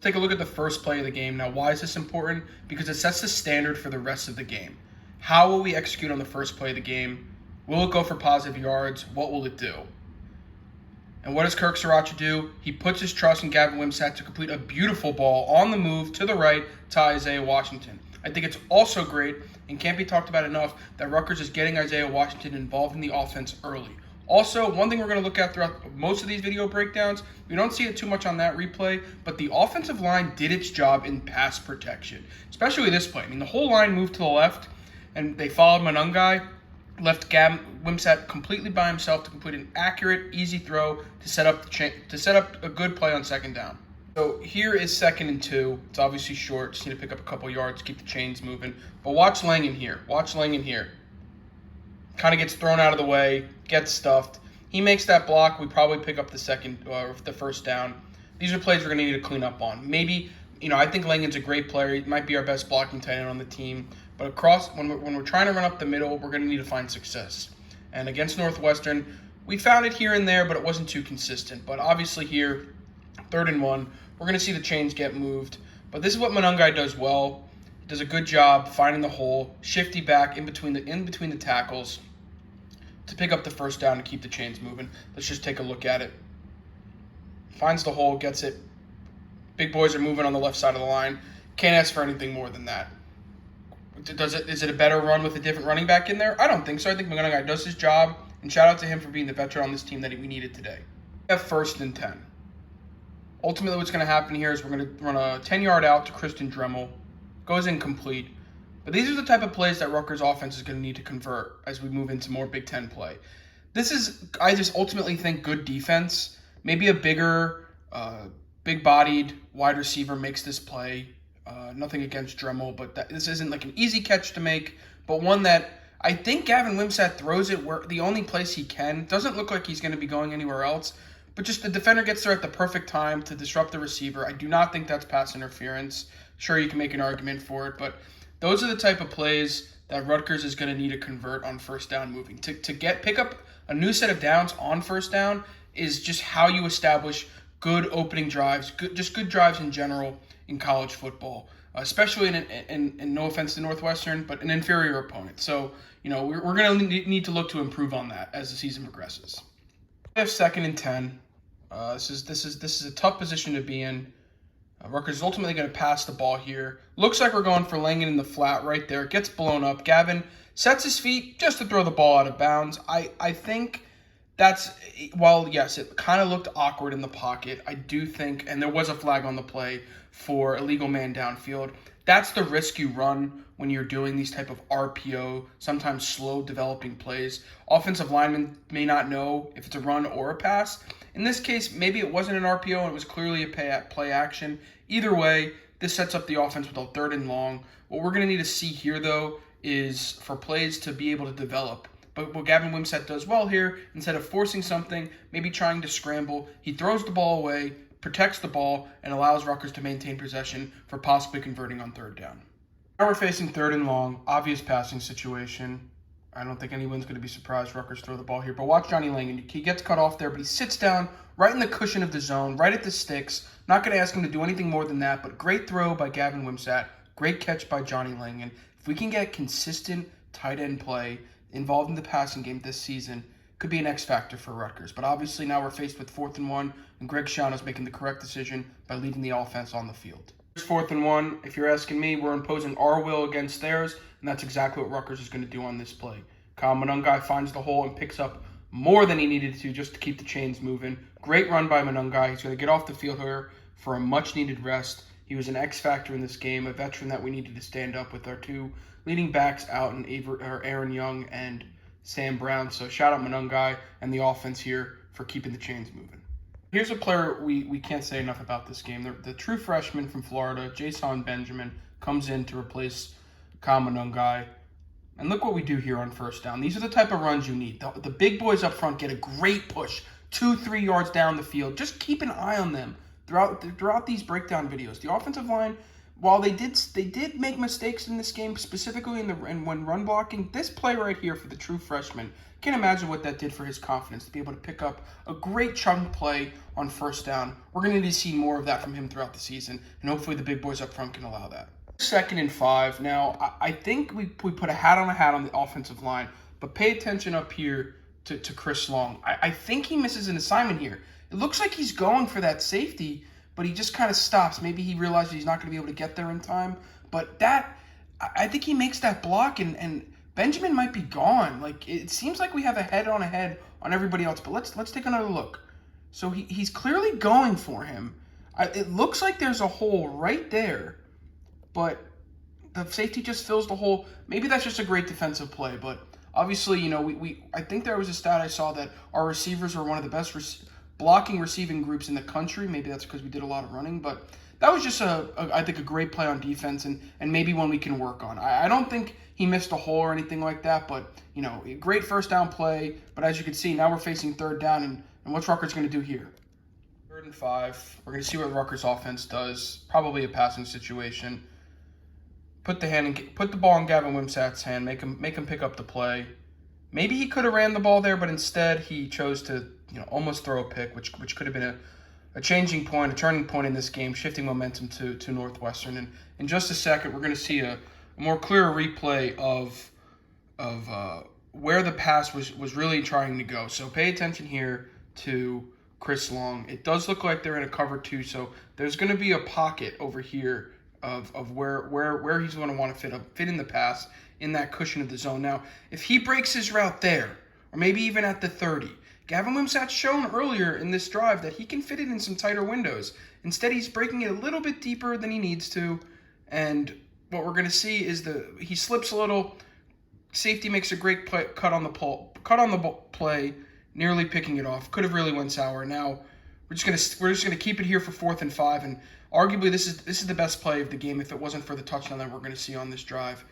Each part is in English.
Take a look at the first play of the game. Now, why is this important? Because it sets the standard for the rest of the game. How will we execute on the first play of the game? Will it go for positive yards? What will it do? And what does Kirk Sriracha do? He puts his trust in Gavin Wimsatt to complete a beautiful ball on the move to the right to Isaiah Washington. I think it's also great, and can't be talked about enough, that Rutgers is getting Isaiah Washington involved in the offense early. Also, one thing we're going to look at throughout most of these video breakdowns, we don't see it too much on that replay, but the offensive line did its job in pass protection, especially this play. I mean, the whole line moved to the left, and they followed Manungai, left Gavin Wimsatt completely by himself to complete an accurate, easy throw to set up a good play on second down. So here is 2nd and 2. It's obviously short. Just need to pick up a couple yards, keep the chains moving. But watch Langan here. Watch Langan here. Kind of gets thrown out of the way, gets stuffed. He makes that block. We probably pick up the first down. These are plays we're going to need to clean up on. Maybe, I think Langan's a great player. He might be our best blocking tight end on the team. But when we're trying to run up the middle, we're going to need to find success. And against Northwestern, we found it here and there, but it wasn't too consistent. But obviously here, 3rd and 1, we're going to see the chains get moved. But this is what Manungai does well. He does a good job finding the hole, shifty back in between the tackles to pick up the first down and keep the chains moving. Let's just take a look at it. Finds the hole, gets it. Big boys are moving on the left side of the line. Can't ask for anything more than that. Is it a better run with a different running back in there? I don't think so. I think Manungai does his job, and shout out to him for being the veteran on this team that we needed today. We have 1st and 10. Ultimately, what's going to happen here is we're going to run a 10-yard out to Kristen Dremel. Goes incomplete. But these are the type of plays that Rutgers offense is going to need to convert as we move into more Big Ten play. This is, I just ultimately think, good defense. Maybe a bigger, big-bodied wide receiver makes this play. Nothing against Dremel, but this isn't like an easy catch to make, but one that I think Gavin Wimsatt throws it where the only place he can. Doesn't look like he's going to be going anywhere else, but just the defender gets there at the perfect time to disrupt the receiver. I do not think that's pass interference. Sure, you can make an argument for it, but those are the type of plays that Rutgers is going to need to convert on first down moving. To pick up a new set of downs on first down is just how you establish good opening drives, good drives in general in college football, especially in no offense to Northwestern, but an inferior opponent. So, we're going to need to look to improve on that as the season progresses. We have 2nd and 10. This is a tough position to be in. Rutgers is ultimately going to pass the ball here. Looks like we're going for Langan in the flat right there. Gets blown up. Gavin sets his feet just to throw the ball out of bounds. I think while yes, it kind of looked awkward in the pocket, I do think, and there was a flag on the play for illegal man downfield. That's the risk you run when you're doing these type of RPO, sometimes slow developing plays. Offensive linemen may not know if it's a run or a pass. In this case, maybe it wasn't an RPO and it was clearly a play action. Either way, this sets up the offense with a 3rd and long. What we're going to need to see here, though, is for plays to be able to develop. But what Gavin Wimsatt does well here, instead of forcing something, maybe trying to scramble, he throws the ball away, protects the ball, and allows Rutgers to maintain possession for possibly converting on 3rd down. Now we're facing 3rd and long, obvious passing situation. I don't think anyone's going to be surprised Rutgers throw the ball here. But watch Johnny Langan. He gets cut off there, but he sits down right in the cushion of the zone, right at the sticks. Not going to ask him to do anything more than that, but great throw by Gavin Wimsatt. Great catch by Johnny Langan. If we can get consistent tight end play involved in the passing game this season, could be an X factor for Rutgers. But obviously now we're faced with 4th and 1, and Greg Schiano is making the correct decision by leading the offense on the field. 4th and 1. If you're asking me, we're imposing our will against theirs, and that's exactly what Rutgers is going to do on this play. Kyle Manungai finds the hole and picks up more than he needed to just to keep the chains moving. Great run by Manungai. He's going to get off the field here for a much-needed rest. He was an X factor in this game, a veteran that we needed to stand up with our 2 leading backs out in Aaron Young and Sam Brown. So shout out Manungai and the offense here for keeping the chains moving. Here's a player we can't say enough about this game. The true freshman from Florida, Jason Benjamin, comes in to replace Kyle Manungai. And look what we do here on first down. These are the type of runs you need. The big boys up front get a great push, 2-3 yards down the field. Just keep an eye on them throughout these breakdown videos. The offensive line, while they did make mistakes in this game, specifically when run blocking, this play right here for the true freshman, can't imagine what that did for his confidence to be able to pick up a great chunk play on first down. We're going to need to see more of that from him throughout the season, and hopefully the big boys up front can allow that. 2nd and 5. Now, I think we put a hat on the offensive line, but pay attention up here to Chris Long. I think he misses an assignment here. It looks like he's going for that safety, but he just kind of stops. Maybe he realizes he's not going to be able to get there in time. But I think he makes that block, and Benjamin might be gone. Like, it seems like we have a head on everybody else. But let's take another look. So he's clearly going for him. It looks like there's a hole right there, but the safety just fills the hole. Maybe that's just a great defensive play, but obviously, I think there was a stat I saw that our receivers are one of the best blocking receiving groups in the country. Maybe that's because we did a lot of running, but that was just I think a great play on defense, and maybe one we can work on. I don't think he missed a hole or anything like that, but a great first down play. But as you can see, now we're facing 3rd down, and what's Rutgers going to do here? 3rd and 5. We're going to see what Rutgers offense does. Probably a passing situation. Put the ball in Gavin Wimsatt's hand. Make him pick up the play. Maybe he could have ran the ball there, but instead he chose to almost throw a pick, which could have been a changing point, a turning point in this game, shifting momentum to Northwestern. And in just a second, we're going to see a more clear replay of where the pass was really trying to go. So pay attention here to Chris Long. It does look like they're in a cover 2, so there's going to be a pocket over here of where he's going to want to fit in the pass in that cushion of the zone. Now, if he breaks his route there, or maybe even at the 30, Gavin Wimsatt's shown earlier in this drive that he can fit it in some tighter windows. Instead, he's breaking it a little bit deeper than he needs to, and what we're going to see is he slips a little. Safety makes a great cut on the play, nearly picking it off. Could have really went sour. Now we're just gonna keep it here for 4th and 5, and arguably this is the best play of the game if it wasn't for the touchdown that we're going to see on this drive.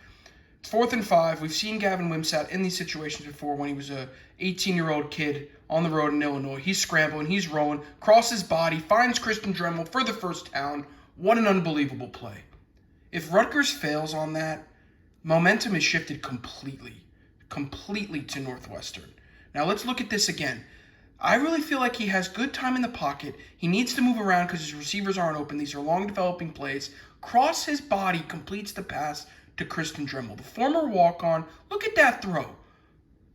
It's 4th and 5. We've seen Gavin Wimsatt in these situations before when he was a 18-year-old kid on the road in Illinois. He's scrambling, he's rolling, crosses body, finds Christian Dremel for the first down. What an unbelievable play. If Rutgers fails on that, momentum is shifted completely to Northwestern. Now let's look at this again. I really feel like he has good time in the pocket. He needs to move around because his receivers aren't open. These are long developing plays. Cross his body completes the pass to Christian Dremel, the former walk-on. Look at that throw.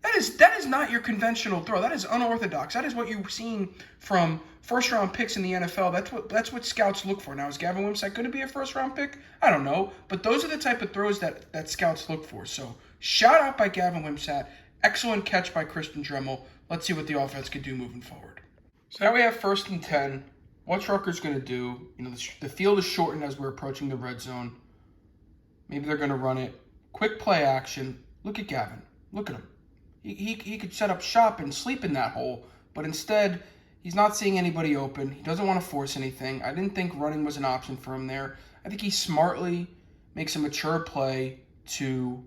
That is not your conventional throw. That is unorthodox. That is what you've seen from first-round picks in the NFL. That's what scouts look for. Now, is Gavin Wimsatt going to be a first-round pick? I don't know. But those are the type of throws that scouts look for. So, shout out by Gavin Wimsatt. Excellent catch by Christian Dremel. Let's see what the offense can do moving forward. So now we have 1st and 10. What's Rutgers going to do? The field is shortened as we're approaching the red zone. Maybe they're going to run it. Quick play action. Look at Gavin. Look at him. He could set up shop and sleep in that hole, but instead, he's not seeing anybody open. He doesn't want to force anything. I didn't think running was an option for him there. I think he smartly makes a mature play to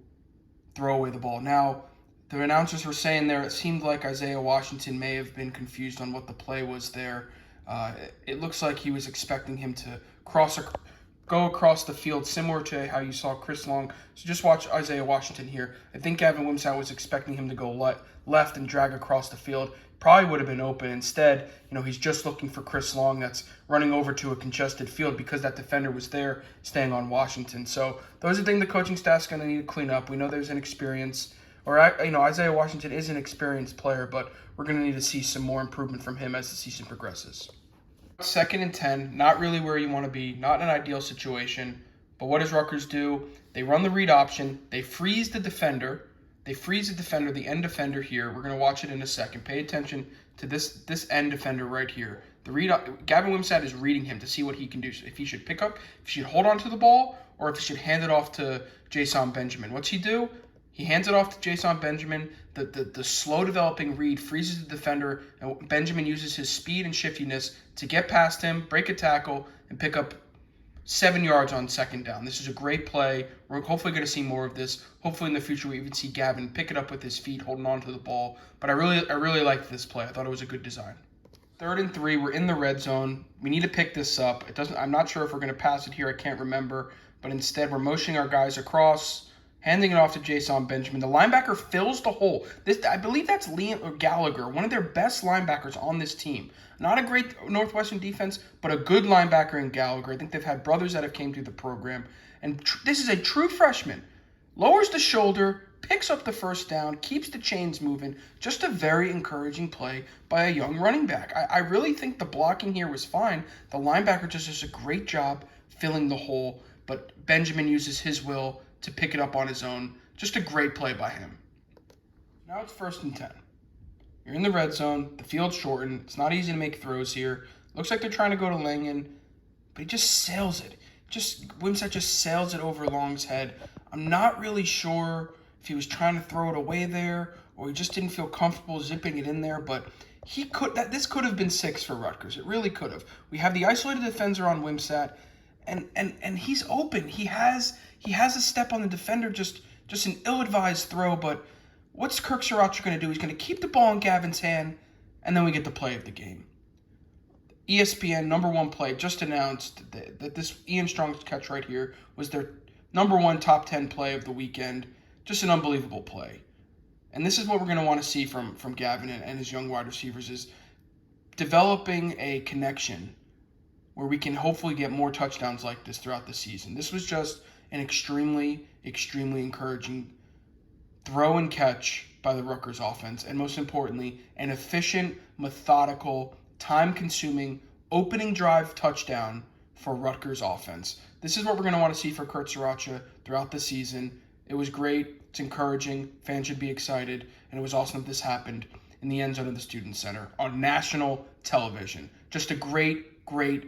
throw away the ball. Now, the announcers were saying there it seemed like Isaiah Washington may have been confused on what the play was there. It looks like he was expecting him to go across the field, similar to how you saw Chris Long. So just watch Isaiah Washington here. I think Gavin Wimsatt was expecting him to go left and drag across the field. Probably would have been open. Instead, he's just looking for Chris Long that's running over to a congested field because that defender was there staying on Washington. So those are things the coaching staff's going to need to clean up. We know there's inexperience. Isaiah Washington is an experienced player, but we're going to need to see some more improvement from him as the season progresses. 2nd and 10, not really where you want to be, not an ideal situation, but what does Rutgers do? They run the read option, they freeze the defender, the end defender here. We're going to watch it in a second. Pay attention to this end defender right here. Gavin Wimsatt is reading him to see what he can do. If he should pick up, if he should hold on to the ball, or if he should hand it off to Jason Benjamin. What's he do? He hands it off to Jason Benjamin. The slow developing read freezes the defender, and Benjamin uses his speed and shiftiness to get past him, break a tackle, and pick up 7 yards on 2nd down. This is a great play. We're hopefully going to see more of this. Hopefully in the future we even see Gavin pick it up with his feet, holding on to the ball. But I really liked this play. I thought it was a good design. Third and 3. We're in the red zone. We need to pick this up. It doesn't. I'm not sure if we're going to pass it here. I can't remember. But instead, we're motioning our guys across, handing it off to Jason Benjamin. The linebacker fills the hole. I believe that's Liam or Gallagher, one of their best linebackers on this team. Not a great Northwestern defense, but a good linebacker in Gallagher. I think they've had brothers that have came through the program. And this is a true freshman. Lowers the shoulder, picks up the first down, keeps the chains moving. Just a very encouraging play by a young running back. I really think the blocking here was fine. The linebacker just does a great job filling the hole, but Benjamin uses his will to pick it up on his own. Just a great play by him. Now it's 1st and 10. You're in the red zone. The field's shortened. It's not easy to make throws here. Looks like they're trying to go to Langen, but he just sails it. Wimsatt just sails it over Long's head. I'm not really sure if he was trying to throw it away there or he just didn't feel comfortable zipping it in there, but this could have been 6 for Rutgers. It really could have. We have the isolated defender on Wimsatt, and he's open. He has a step on the defender, just an ill-advised throw, but what's Kirk Sriracha going to do? He's going to keep the ball in Gavin's hand, and then we get the play of the game. ESPN #1 play just announced that this Ian Strong's catch right here was their #1 top 10 play of the weekend. Just an unbelievable play. And this is what we're going to want to see from Gavin and his young wide receivers, is developing a connection where we can hopefully get more touchdowns like this throughout the season. This was just an extremely, extremely encouraging throw and catch by the Rutgers offense, and most importantly, an efficient, methodical, time-consuming opening drive touchdown for Rutgers offense. This is what we're going to want to see for Kirk Sriracha throughout the season. It was great. It's encouraging. Fans should be excited. And it was awesome that this happened in the end zone of the Student Center on national television. Just a great, great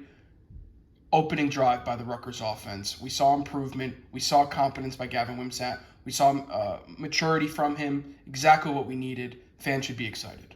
opening drive by the Rutgers offense. We saw improvement. We saw competence by Gavin Wimsatt. We saw maturity from him. Exactly what we needed. Fans should be excited.